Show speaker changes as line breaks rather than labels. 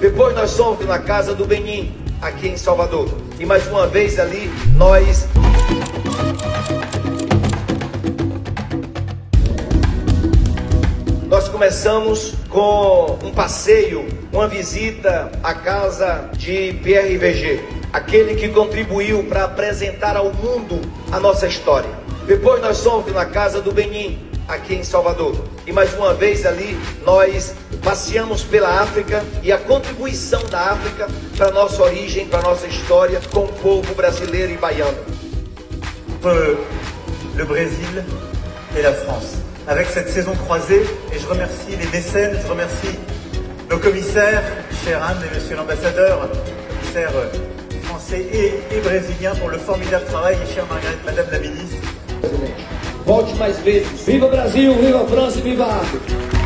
Depois nós fomos na casa do Benin, aqui em Salvador. E mais uma vez ali, nós começamos com um passeio, uma visita à casa de Pierre Verger, aquele que contribuiu para apresentar ao mundo a nossa história. Depois nós fomos na casa do Benin, aqui em Salvador. E mais uma vez ali, nós passeamos pela África e a contribuição da África para a nossa origem, para a nossa história com o povo brasileiro e baiano.
Le Brésil et la France. Avec cette saison croisée, et je remercie les mécènes, je remercie nos commissaires, cher Anne et monsieur l'ambassadeur, commissaires français et brésiliens pour le formidable travail, et chère Marguerite, madame la ministre.
Volte mais vezes. Viva Brasil, viva França e viva a África.